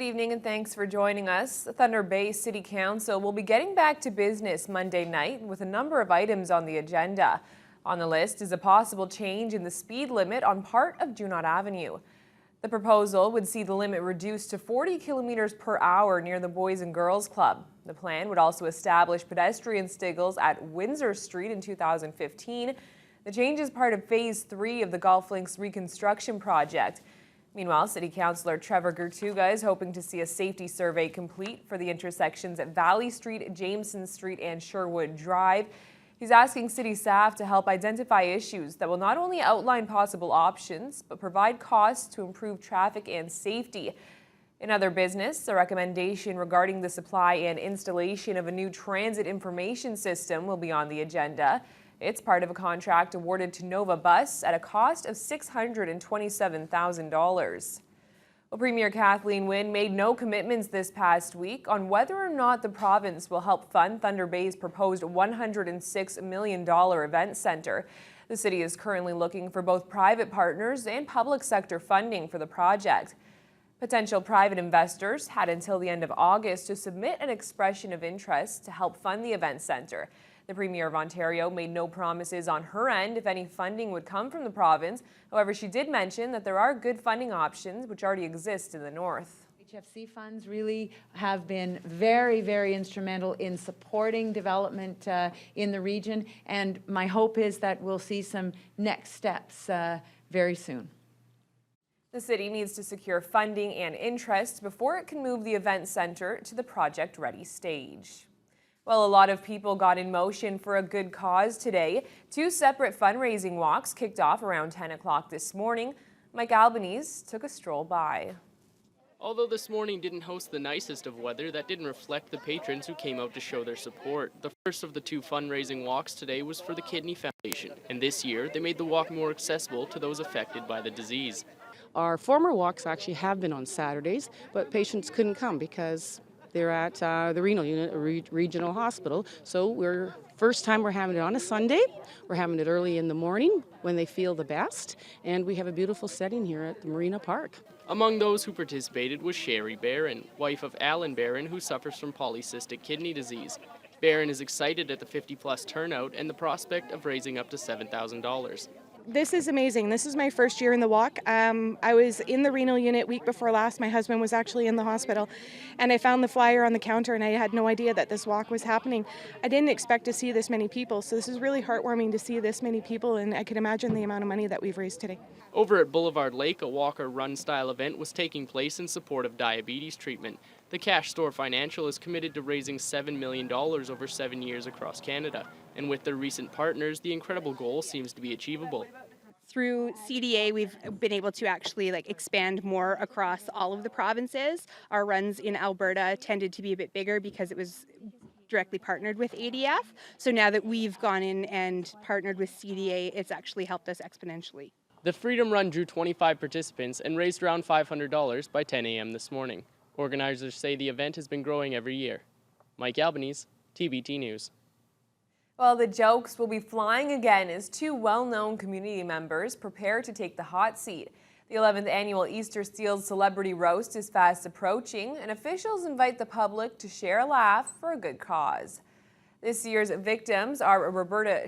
evening and thanks for joining us. The Thunder Bay City Council will be getting back to business Monday night with a number of items on the agenda. On the list is a possible change in the speed limit on part of Junot Avenue. The proposal would see the limit reduced to 40 kilometers per hour near the Boys and Girls Club. The plan would also establish pedestrian signals at Windsor Street in 2015. The change is part of Phase 3 of the Golf Links reconstruction project. Meanwhile, City Councillor Trevor Gertuga is hoping to see a safety survey complete for the intersections at Valley Street, Jameson Street, and Sherwood Drive. He's asking city staff to help identify issues that will not only outline possible options, but provide costs to improve traffic and safety. In other business, a recommendation regarding the supply and installation of a new transit information system will be on the agenda. It's part of a contract awarded to Nova Bus at a cost of $627,000. Well, Premier Kathleen Wynne made no commitments this past week on whether or not the province will help fund Thunder Bay's proposed $106 million event centre. The city is currently looking for both private partners and public sector funding for the project. Potential private investors had until the end of August to submit an expression of interest to help fund the event centre. The Premier of Ontario made no promises on her end if any funding would come from the province. However, she did mention that there are good funding options which already exist in the north. HFC funds really have been very, very instrumental in supporting development in the region, and my hope is that we'll see some next steps very soon. The city needs to secure funding and interest before it can move the event centre to the project-ready stage. Well, a lot of people got in motion for a good cause today. Two separate fundraising walks kicked off around 10 o'clock this morning. Mike Albanese took a stroll by. Although this morning didn't host the nicest of weather, that didn't reflect the patrons who came out to show their support. The first of the two fundraising walks today was for the Kidney Foundation, and this year they made the walk more accessible to those affected by the disease. Our former walks actually have been on Saturdays, but patients couldn't come because they're at the renal unit, regional hospital. So first time we're having it on a Sunday. We're having it early in the morning when they feel the best. And we have a beautiful setting here at the Marina Park. Among those who participated was Sherry Barron, wife of Alan Barron, who suffers from polycystic kidney disease. Barron is excited at the 50-plus turnout and the prospect of raising up to $7,000. This is amazing. This is my first year in the walk. I was in the renal unit week before last. My husband was actually in the hospital, and I found the flyer on the counter and I had no idea that this walk was happening. I didn't expect to see this many people, so this is really heartwarming to see this many people, and I can imagine the amount of money that we've raised today. Over at Boulevard Lake, a walk-or-run style event was taking place in support of diabetes treatment. The Cash Store Financial is committed to raising $7 million over 7 years across Canada, and with their recent partners, the incredible goal seems to be achievable. Through CDA, we've been able to actually expand more across all of the provinces. Our runs in Alberta tended to be a bit bigger because it was directly partnered with ADF. So now that we've gone in and partnered with CDA, it's actually helped us exponentially. The Freedom Run drew 25 participants and raised around $500 by 10 a.m. this morning. Organizers say the event has been growing every year. Mike Albanese, TBT News. Well, the jokes will be flying again as two well-known community members prepare to take the hot seat. The 11th annual Easter Seals Celebrity Roast is fast approaching, and officials invite the public to share a laugh for a good cause. This year's victims are Roberta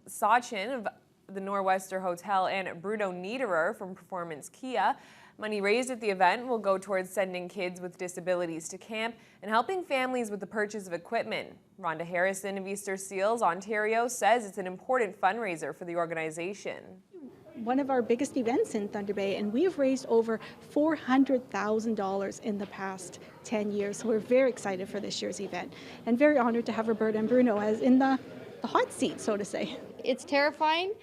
Sachin of the Norwester Hotel and Bruno Niederer from Performance Kia. Money raised at the event will go towards sending kids with disabilities to camp and helping families with the purchase of equipment. Rhonda Harrison of Easter Seals Ontario says it's an important fundraiser for the organization. One of our biggest events in Thunder Bay, and we have raised over $400,000 in the past 10 years. So we're very excited for this year's event and very honored to have Roberta and Bruno as in the hot seat, so to say. It's terrifying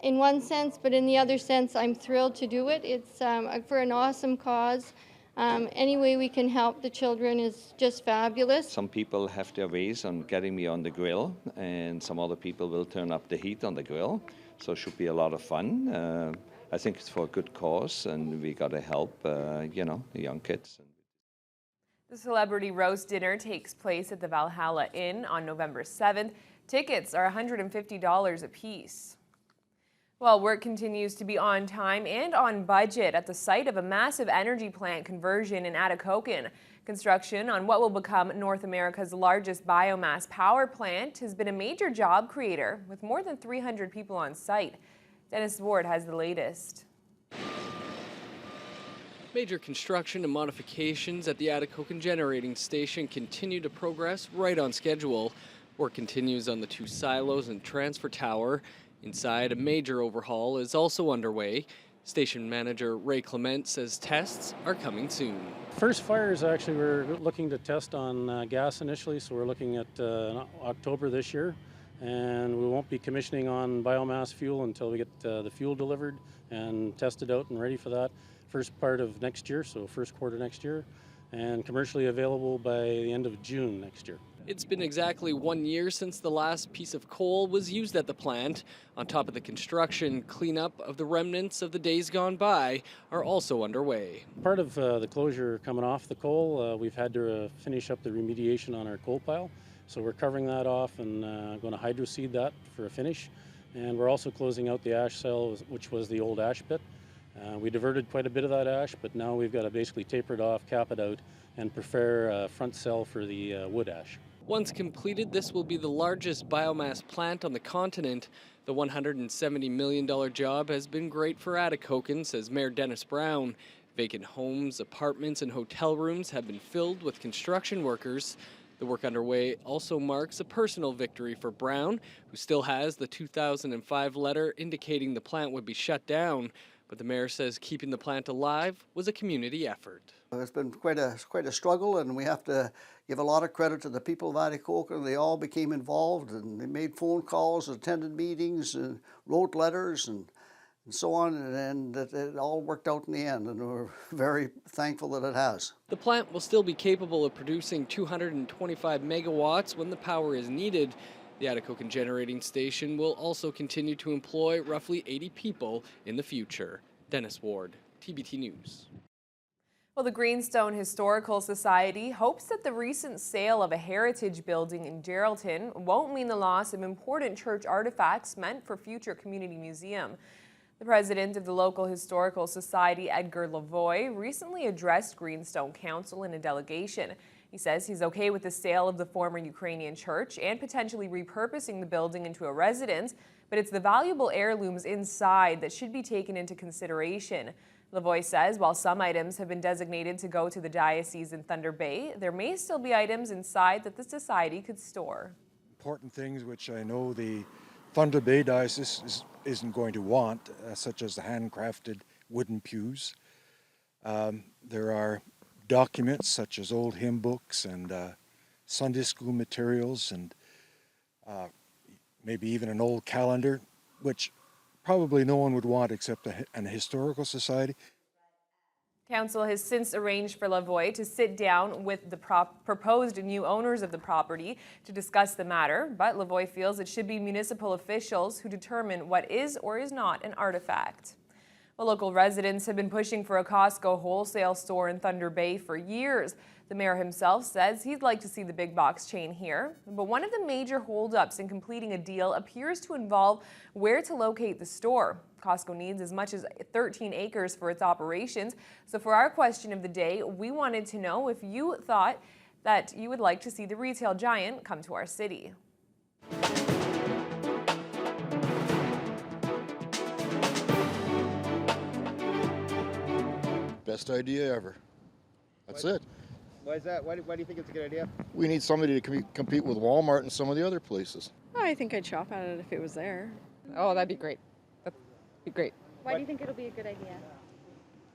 in one sense, but in the other sense, I'm thrilled to do it. It's for an awesome cause. Any way we can help the children is just fabulous. Some people have their ways on getting me on the grill, and some other people will turn up the heat on the grill. So it should be a lot of fun. I think it's for a good cause, and we got to help, the young kids. The Celebrity Roast Dinner takes place at the Valhalla Inn on November 7th. Tickets are $150 apiece. Well, work continues to be on time and on budget at the site of a massive energy plant conversion in Atikokan. Construction on what will become North America's largest biomass power plant has been a major job creator with more than 300 people on site. Dennis Ward has the latest. Major construction and modifications at the Atikokan generating station continue to progress right on schedule. Work continues on the 2 silos and transfer tower. Inside, a major overhaul is also underway. Station manager Ray Clement says tests are coming soon. First fires, actually, we're looking to test on gas initially, so we're looking at October this year. And we won't be commissioning on biomass fuel until we get the fuel delivered and tested out and ready for that first part of next year, so first quarter next year, and commercially available by the end of June next year. It's been exactly 1 year since the last piece of coal was used at the plant. On top of the construction, cleanup of the remnants of the days gone by are also underway. Part of the closure coming off the coal, we've had to finish up the remediation on our coal pile. So we're covering that off and going to hydroseed that for a finish. And we're also closing out the ash cell, which was the old ash pit. We diverted quite a bit of that ash, but now we've got to basically taper it off, cap it out, and prepare a front cell for the wood ash. Once completed, this will be the largest biomass plant on the continent. The $170 million job has been great for Atikokan, says Mayor Dennis Brown. Vacant homes, apartments, and hotel rooms have been filled with construction workers. The work underway also marks a personal victory for Brown, who still has the 2005 letter indicating the plant would be shut down. But the mayor says keeping the plant alive was a community effort. It's been quite a struggle, and we have to give a lot of credit to the people of Atikokan. They all became involved, and they made phone calls, attended meetings, and wrote letters, and so on, and it all worked out in the end, and we're very thankful that it has. The plant will still be capable of producing 225 megawatts when the power is needed. The Atikokan generating station will also continue to employ roughly 80 people in the future. Dennis Ward, TBT News. Well, the Greenstone Historical Society hopes that the recent sale of a heritage building in Geraldton won't mean the loss of important church artifacts meant for future community museum. The president of the local historical society, Edgar Lavoie, recently addressed Greenstone Council in a delegation. He says he's okay with the sale of the former Ukrainian church and potentially repurposing the building into a residence, but it's the valuable heirlooms inside that should be taken into consideration. Lavoie says while some items have been designated to go to the diocese in Thunder Bay, there may still be items inside that the society could store. Important things which I know the Thunder Bay Diocese isn't going to want, such as the handcrafted wooden pews. There are documents such as old hymn books and Sunday school materials and maybe even an old calendar, which probably no one would want except an historical society. Council has since arranged for Lavoie to sit down with the proposed new owners of the property to discuss the matter, but Lavoie feels it should be municipal officials who determine what is or is not an artifact. Well, local residents have been pushing for a Costco wholesale store in Thunder Bay for years. The mayor himself says he'd like to see the big box chain here, but one of the major holdups in completing a deal appears to involve where to locate the store. Costco needs as much as 13 acres for its operations. So for our question of the day, we wanted to know if you thought that you would like to see the retail giant come to our city. Best idea ever. That's it. Why is that? Why do you think it's a good idea? We need somebody to compete with Walmart and some of the other places. I think I'd shop at it if it was there. Oh, that'd be great. That'd be great. Why do you think it'll be a good idea?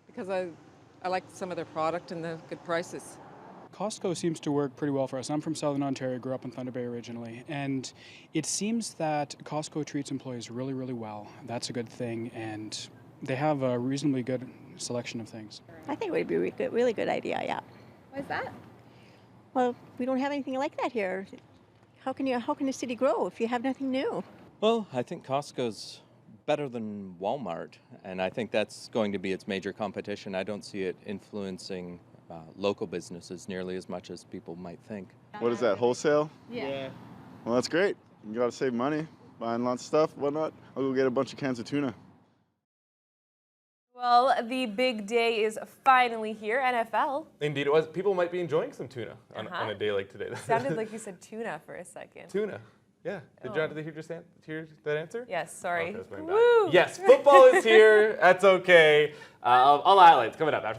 Because I like some of their product and the good prices. Costco seems to work pretty well for us. I'm from Southern Ontario, grew up in Thunder Bay originally, and it seems that Costco treats employees really, really well. That's a good thing, and they have a reasonably good selection of things. I think it would be a really good idea, yeah. Why is that? Well, we don't have anything like that here. How can the city grow if you have nothing new? Well, I think Costco's better than Walmart, and I think that's going to be its major competition. I don't see it influencing local businesses nearly as much as people might think. What is that, wholesale? Yeah. Well, that's great. You got to save money. buying lots of stuff, whatnot. I'll go get a bunch of cans of tuna. Well, the big day is finally here, NFL. Indeed it was. People might be enjoying some tuna on a day like today. Sounded like you said tuna for a second. Tuna. Yeah. Did you hear that answer? Yes, sorry. Okay, yes, football is here. That's okay. All the highlights coming up after